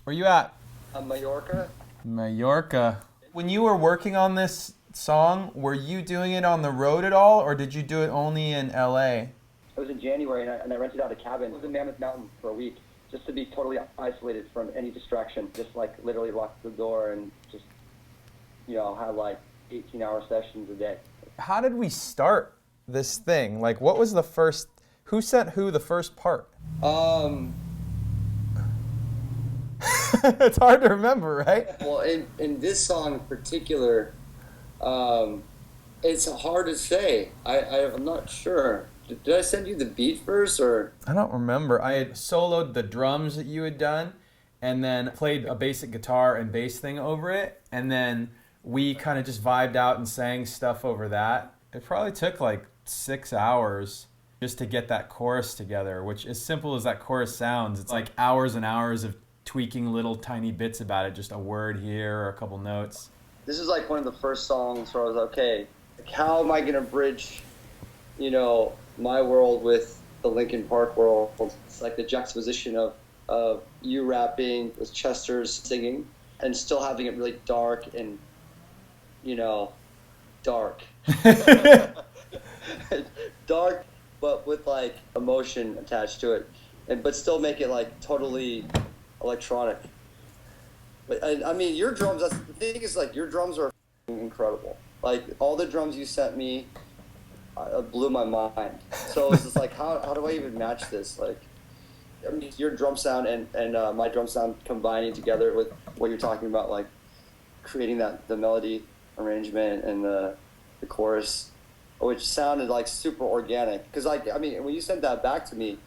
Where you at? Mallorca. Mallorca. When you were working on this song, were you doing it on the road at all, or did you do it only in LA? It was in January, and I rented out a cabin. It was in Mammoth Mountain for a week, just to be totally isolated from any distraction. Just like literally lock the door and just, have like 18-hour sessions a day. How did we start this thing? Like, what was the first? Who sent who the first part? It's hard to remember, right? Well, in this song in particular, it's hard to say. I'm not sure. Did I send you the beat first, or? I don't remember. I had soloed the drums that you had done, and then played a basic guitar and bass thing over it, and then we kind of just vibed out and sang stuff over that. It probably took like 6 hours just to get that chorus together, which, as simple as that chorus sounds, it's like hours and hours of tweaking little tiny bits about it, just a word here or a couple notes. This is like one of the first songs where I was okay, like, how am I going to bridge, my world with the Linkin Park world? It's like the juxtaposition of you rapping with Chester's singing and still having it really dark and, dark. Dark, but with like emotion attached to it, but still make it like totally electronic. But I mean, your drums, that's the thing, is like your drums are incredible. Like all the drums you sent me blew my mind. So it's just like, how do I even match this? Like, I mean, your drum sound and my drum sound combining together with what you're talking about, like creating the melody arrangement and the chorus, which sounded like super organic. Because like, I mean, when you sent that back to me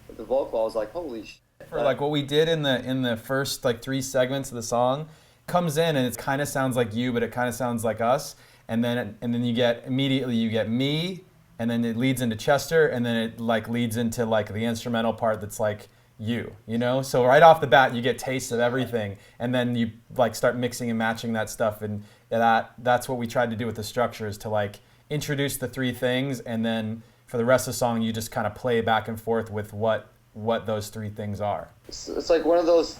with the vocal, I was like, holy shit. For like what we did in the first like 3 segments of the song, comes in and it kind of sounds like you, but it kind of sounds like us, and then you get me, and then it leads into Chester, and then it like leads into like the instrumental part that's like you know. So right off the bat you get tastes of everything, and then you like start mixing and matching that stuff, and that's what we tried to do with the structure, is to like introduce the 3 things, and then for the rest of the song you just kind of play back and forth with what those 3 things are. It's like one of those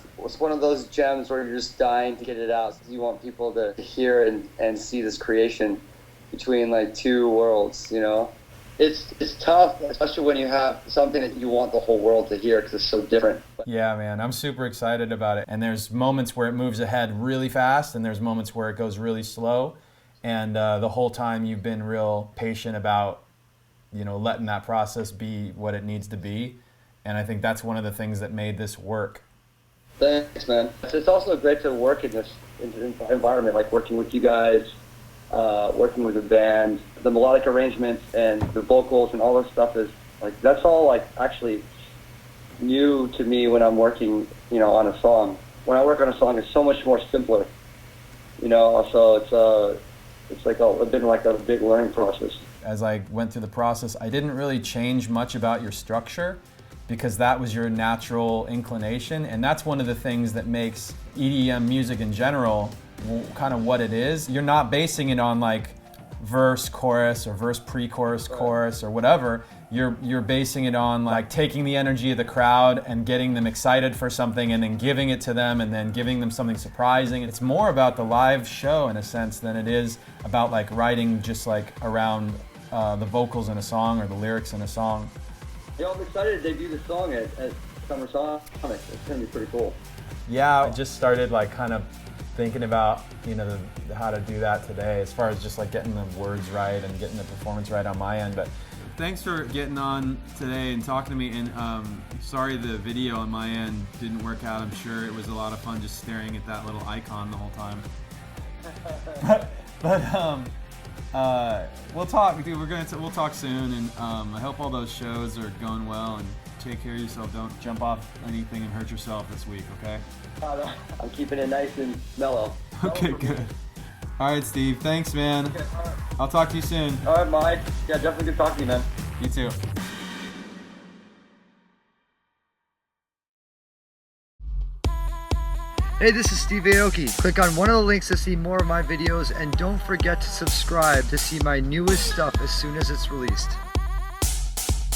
gems where you're just dying to get it out. You want people to hear and see this creation between like 2 worlds, It's tough, especially when you have something that you want the whole world to hear, because it's so different. Yeah, man, I'm super excited about it. And there's moments where it moves ahead really fast, and there's moments where it goes really slow. And the whole time you've been real patient about, letting that process be what it needs to be. And I think that's one of the things that made this work. Thanks, man. It's also great to work in this environment, like working with you guys, working with the band. The melodic arrangements and the vocals and all this stuff is like, that's all like actually new to me when I'm working, on a song. When I work on a song, it's so much more simpler, so it's like been like a big learning process. As I went through the process, I didn't really change much about your structure, because that was your natural inclination, and that's one of the things that makes EDM music in general kind of what it is. You're not basing it on like verse, chorus, or verse, pre-chorus, chorus, or whatever. You're basing it on like taking the energy of the crowd and getting them excited for something, and then giving it to them, and then giving them something surprising. It's more about the live show in a sense than it is about like writing just like around the vocals in a song or the lyrics in a song. Yeah, I'm excited to debut the song at Summer Sonic. It's gonna be pretty cool. Yeah, I just started like kind of thinking about how to do that today, as far as just like getting the words right and getting the performance right on my end. But thanks for getting on today and talking to me. And sorry the video on my end didn't work out. I'm sure it was a lot of fun just staring at that little icon the whole time. but we'll talk, dude. We'll talk soon, and I hope all those shows are going well. And take care of yourself. Don't jump off anything and hurt yourself this week, okay? I'm keeping it nice and mellow. Okay, good. All right, Steve. Thanks, man. Okay, all right. I'll talk to you soon. All right, Mike. Yeah, definitely good talking to you, man. You too. Hey, this is Steve Aoki. Click on one of the links to see more of my videos, and don't forget to subscribe to see my newest stuff as soon as it's released.